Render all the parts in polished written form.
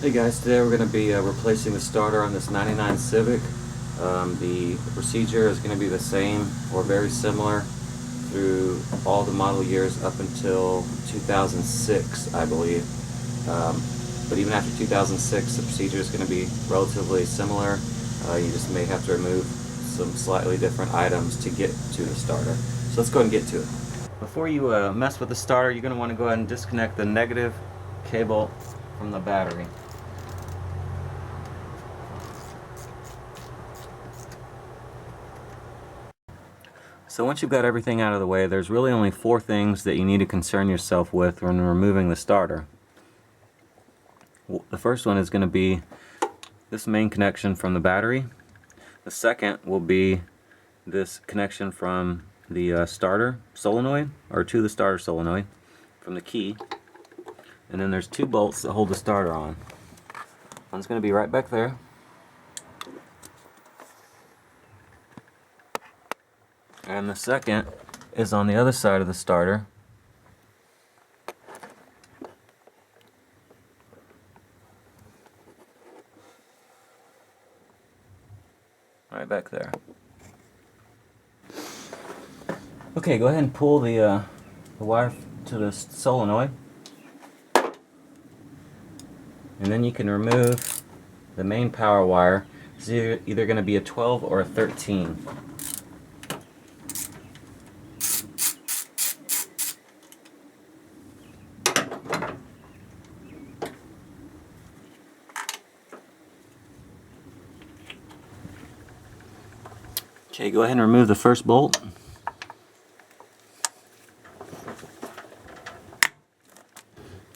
Hey guys, today we're going to be replacing the starter on this 99 Civic. The procedure is going to be the same or very similar through all the model years up until 2006, I believe. But even after 2006, the procedure is going to be relatively similar. You just may have to remove some slightly different items to get to the starter. So let's go ahead and get to it. Before you mess with the starter, you're going to want to go ahead and disconnect the negative cable from the battery. So once you've got everything out of the way, there's really only 4 things that you need to concern yourself with when removing the starter. The first one is going to be this main connection from the battery. The second will be this connection from the starter solenoid, or to the starter solenoid, from the key. And then there's 2 bolts that hold the starter on. One's going to be right back there. And the second is on the other side of the starter. Right back there. Okay, go ahead and pull the wire to the solenoid. And then you can remove the main power wire. It's either going to be a 12 or a 13. Okay, go ahead and remove the first bolt.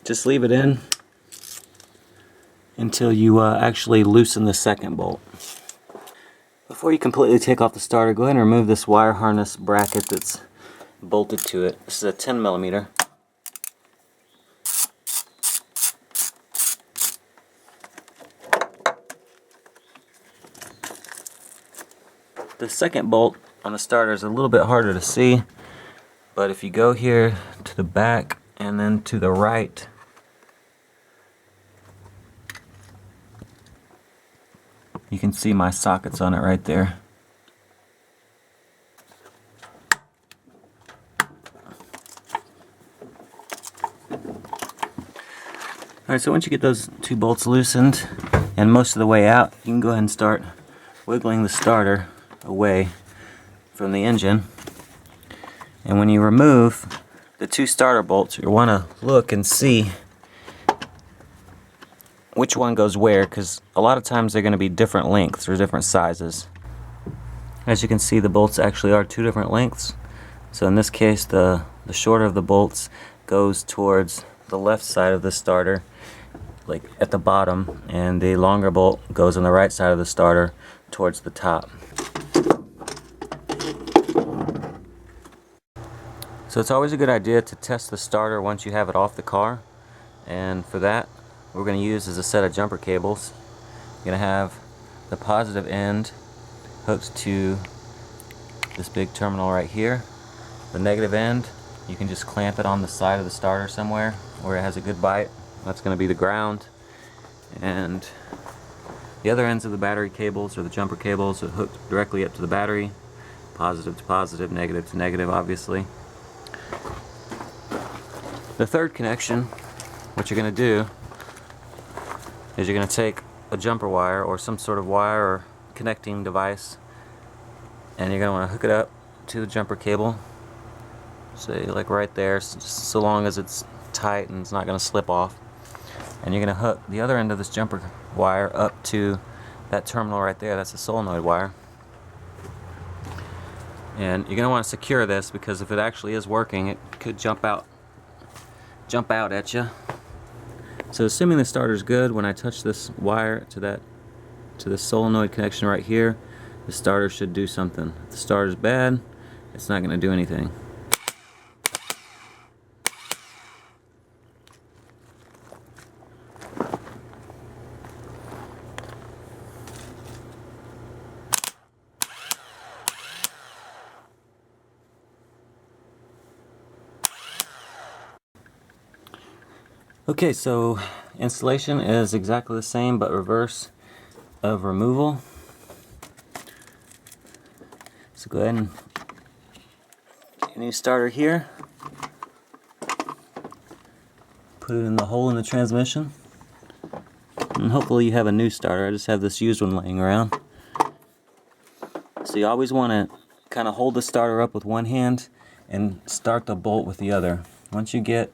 Just leave it in until you actually loosen the second bolt. Before you completely take off the starter, go ahead and remove this wire harness bracket that's bolted to it. This is a 10 millimeter. The second bolt on the starter is a little bit harder to see, but if you go here to the back and then to the right, you can see my sockets on it right there. Alright, so once you get those 2 bolts loosened and most of the way out, you can go ahead and start wiggling the starter away from the engine. And when you remove the 2 starter bolts, you want to look and see which one goes where, because a lot of times they're going to be different lengths or different sizes. As you can see, the bolts actually are 2 different lengths. So in this case, the shorter of the bolts goes towards the left side of the starter, like at the bottom, and the longer bolt goes on the right side of the starter towards the top. So it's always a good idea to test the starter once you have it off the car, and for that what we're going to use is a set of jumper cables. You're going to have the positive end hooked to this big terminal right here. The negative end, you can just clamp it on the side of the starter somewhere where it has a good bite. That's going to be the ground. And the other ends of the battery cables, or the jumper cables, are hooked directly up to the battery. Positive to positive, negative to negative, obviously. The third connection, what you're going to do is you're going to take a jumper wire or some sort of wire or connecting device, and you're going to want to hook it up to the jumper cable, say like right there, so long as it's tight and it's not going to slip off. And you're going to hook the other end of this jumper wire up to that terminal right there. That's the solenoid wire. And you're going to want to secure this, because if it actually is working, it could jump out at you. So assuming the starter's good, when I touch this wire to the solenoid connection right here, the starter should do something. If the starter's bad, it's not going to do anything. Okay, so installation is exactly the same, but reverse of removal. So go ahead and get a new starter here. Put it in the hole in the transmission. And hopefully you have a new starter. I just have this used one laying around. So you always want to kind of hold the starter up with one hand and start the bolt with the other. Once you get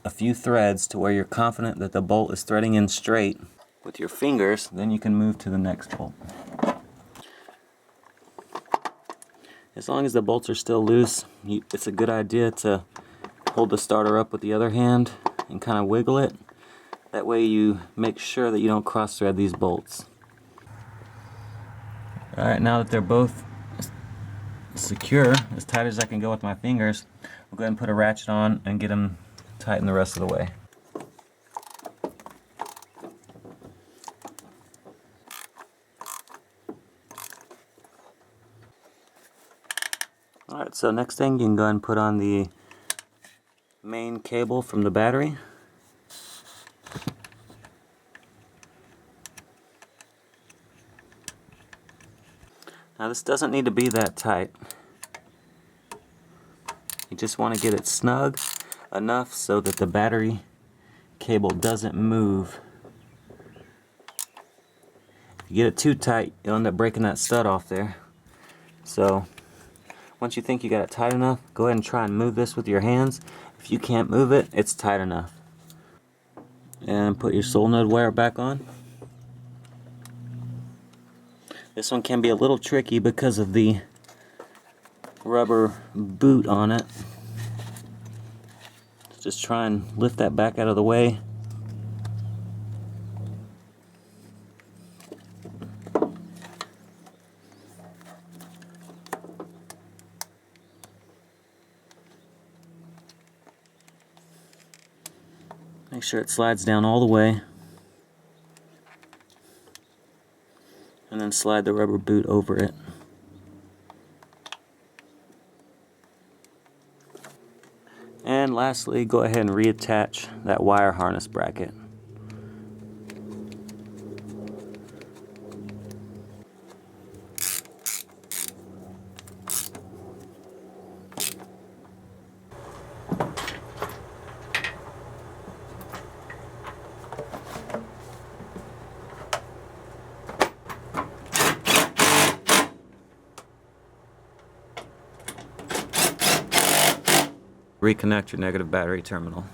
a few threads to where you're confident that the bolt is threading in straight with your fingers, then you can move to the next bolt. As long as the bolts are still loose, it's a good idea to hold the starter up with the other hand and kind of wiggle it. That way you make sure that you don't cross thread these bolts. Alright, now that they're both secure, as tight as I can go with my fingers, we'll go ahead and put a ratchet on and get them tightened the rest of the way. Alright, so next thing, you can go ahead and put on the main cable from the battery. Now this doesn't need to be that tight. You just want to get it snug enough so that the battery cable doesn't move. If you get it too tight, you'll end up breaking that stud off there. So once you think you got it tight enough, go ahead and try and move this with your hands. If you can't move it, it's tight enough. And put your solenoid wire back on. This one can be a little tricky because of the rubber boot on it. Just try and lift that back out of the way. Make sure it slides down all the way. And then slide the rubber boot over it. And lastly, go ahead and reattach that wire harness bracket. Reconnect your negative battery terminal.